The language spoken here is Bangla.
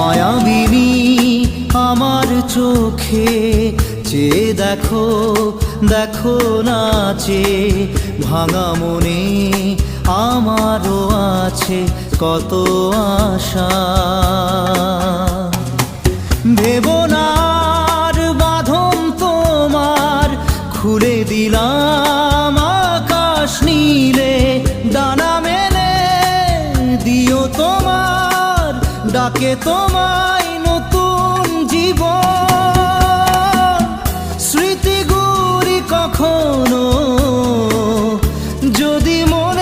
মায়াবিনী আমার চোখে চেয়ে দেখো, দেখো নাচে ভাঙা মনে আমারও আছে কত আশা। ভেবো না আর বাঁধন তোমার, খুলে দিলাম আকাশ নীলে, ডানা মেলে দিও তোমার ডাকে তোমায় নতুন জীবন। স্মৃতিগুলি কখনো যদি মনে